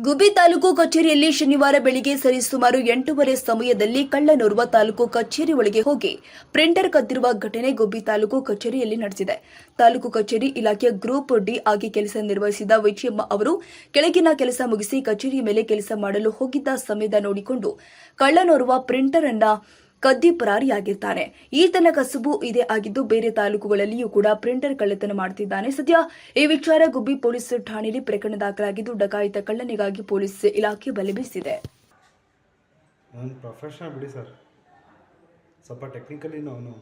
ಗುಬ್ಬಿ ತಾಲೂಕು ಕಚೇರಿಯಲ್ಲಿ ಶನಿವಾರ ಬೆಳಿಗ್ಗೆ ಸರಿಸುಮಾರು 8:30 ಸಮಯದಲ್ಲಿ ಕಳ್ಳನೋರ್ವ ತಾಲೂಕು ಕಚೇರಿ ಒಳಗೆ ಹೋಗಿ ಪ್ರಿಂಟರ್ ಕದ್ದಿರುವ ಘಟನೆ ಗುಬ್ಬಿ ತಾಲೂಕು ಕಚೇರಿಯಲ್ಲಿ ನಡೆದಿದೆ. ತಾಲೂಕು ಕಚೇರಿ ಇಲಾಖೆಯ ಗ್ರೂಪ್ ಡಿ ಆಗಿ ಕೆಲಸ ನಿರ್ವಹಿಸಿದ ವಿಜಯಮ್ಮ ಅವರು ಕೆಳಗಿನ ಕೆಲಸ ಮುಗಿಸಿ ಕಚೇರಿಯ ಮೇಲೆ ಕೆಲಸ ಮಾಡಲು ಹೋಗಿದ್ದ ಸಮಯದ ನೋಡಿಕೊಂಡು ಕಳ್ಳನೋರ್ವ ಪ್ರಿಂಟರ್ ಅನ್ನ ಕದ್ದಿ ಪರಾರಿಯಾಗಿರ್ತಾನೆ. ಈತನ ಕಸುಬು ಇದೇ ಆಗಿದ್ದು ಬೇರೆ ತಾಲೂಕುಗಳಲ್ಲಿಯೂ ಕೂಡ ಪ್ರಿಂಟರ್ ಕಳ್ಳತನ ಮಾಡುತ್ತಿದ್ದಾನೆ. ಸದ್ಯ ಈ ವಿಚಾರ ಗುಬ್ಬಿ ಪೊಲೀಸ್ ಠಾಣೆಯಲ್ಲಿ ಪ್ರಕರಣ ದಾಖಲಾಗಿದ್ದು ಡಕಾಯಿತ ಕಳ್ಳನಿಗಾಗಿ ಪೊಲೀಸ್ ಇಲಾಖೆ ಬಲೆ ಬೀಸಿದೆ. ನಾನು ಪ್ರೊಫೆಷನಲ್ ಬಿಡಿ ಸರ್, ಸ್ವಲ್ಪ ಟೆಕ್ನಿಕಲಿ ಅವನು,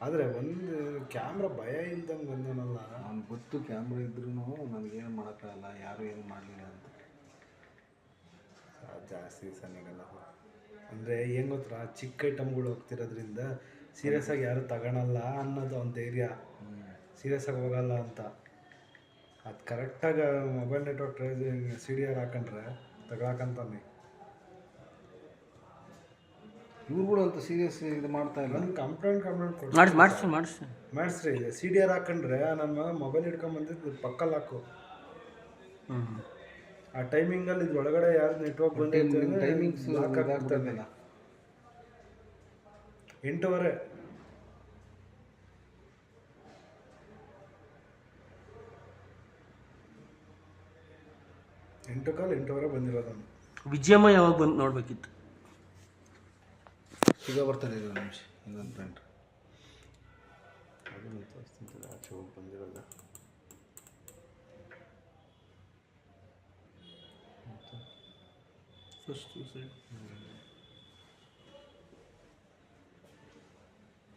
ಆದರೆ ಒಂದು ಕ್ಯಾಮ್ರಾ ಭಯ ಇಲ್ದಂಗೆ ಬಂದನಲ್ಲ. ಅವ್ನು ಗೊತ್ತು ಕ್ಯಾಮ್ರಾ ಇದ್ರೂ ನನಗೇನು ಮಾಡೋಕ್ಕಾಗಲ್ಲ, ಯಾರು ಏನು ಮಾಡಲಿಲ್ಲ ಅಂತ ಜಾಸ್ತಿ ಸನಿಗಲ್ಲ. ಅಂದರೆ ಏನು ಗೊತ್ತಾ, ಚಿಕ್ಕ ಐಟಮ್ಗಳು ಹೋಗ್ತಿರೋದ್ರಿಂದ ಸೀರಿಯಸ್ ಆಗಿ ಯಾರು ತಗೊಳಲ್ಲ ಅನ್ನೋದು ಒಂದು ಧೈರ್ಯ, ಸೀರಿಯಸ್ ಆಗಿ ಹೋಗಲ್ಲ ಅಂತ. ಅದು ಕರೆಕ್ಟಾಗಿ ಮೊಬೈಲ್ ನೆಟ್ವರ್ಕ್ CDR ಹಾಕೊಂಡ್ರೆ ತಗೊಳಕಂತಾನೆ. ಇವ್ರುಗಳು ಅಂತ ಸೀರಿಯಸ್ ಇದು ಮಾಡ್ತಾ ಇಲ್ಲ. ನಾನು ಕಂಪ್ಲೇಂಟ್ ಮಾಡಿಸ್ರಿ. CDR ಹಾಕೊಂಡ್ರೆ ನನ್ನ ಮೊಬೈಲ್ ಹಿಡ್ಕೊಂಬಂದಿದ್ದು ಪಕ್ಕಲ್ಲಿ ಹಾಕು. ಆ ಟೈಮಿಂಗಲ್ಲಿ ಇದ್ರೊಳಗಡೆ ಯಾರು ನೆಟ್ವರ್ಕ್ ಬಂದೈತೆ ಟೈಮಿಂಗ್ಸ್ ಹಾಕಾಗ್ತದೆ. 8:15 8:15 ಬಂದಿರೋದು. ವಿಜಯಮ್ಮ ಯಾವಾಗ ಬಂದು ನೋಡ್ಬೇಕಿತ್ತು? ಈಗ ಬರ್ತಾರೆ ಒಂದು ನಿಮಿಷ, ಇನ್ನೊಂದು ಪ್ರಿಂಟ್ ಅದು ತೋರಿಸ್ತಿಂತದೆ, ಆಚೆ ಹೋಗಿ ಬಂದಿರೋಲ್ಲ.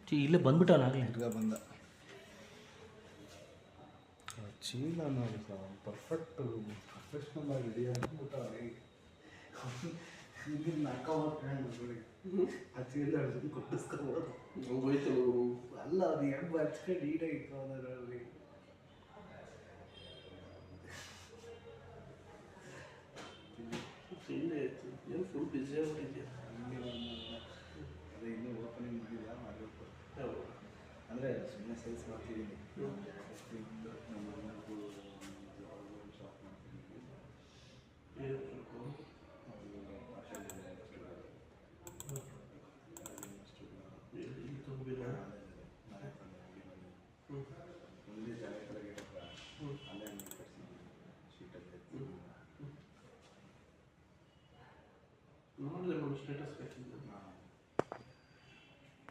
ಇಲ್ಲೇ ಬಂದ್ಬಿಟ್ಟವನಾಗಲೇ ತಿರ್ಗಾ ಬಂದ. ಚೀಲ ನೋಡಿ ಸರ್, ಪರ್ಫೆಕ್ಟ್ ಪ್ರೊಫೆಷ್ನಲ್ ಆಗಿ ರೆಡಿ ಆಗಿಬಿಟ್ಟ. ಆ ಚೀಲ ಕೊಟ್ಟಿಸ್ಕೊಬೋದು ಅಲ್ಲ, ಅದು ಹೆಂಗೆ ಹಚ್ಕೊಂಡು ಈಡ ಇಟ್ಕೊಂಡ್ರಿ. ಫುಲ್ ಬಿಸಿ ಆಗಿದೆಯಾ? ಅದೇ ಇನ್ನೂ ಓಪನಿಂಗ್ ಮಾಡಿಲ್ಲ, ಮಾಡಬೇಕು. ಅಂದರೆ ಸುಮ್ಮನೆ ಸೇಲ್ಸ್ ಮಾಡ್ತಿದ್ದೀನಿ.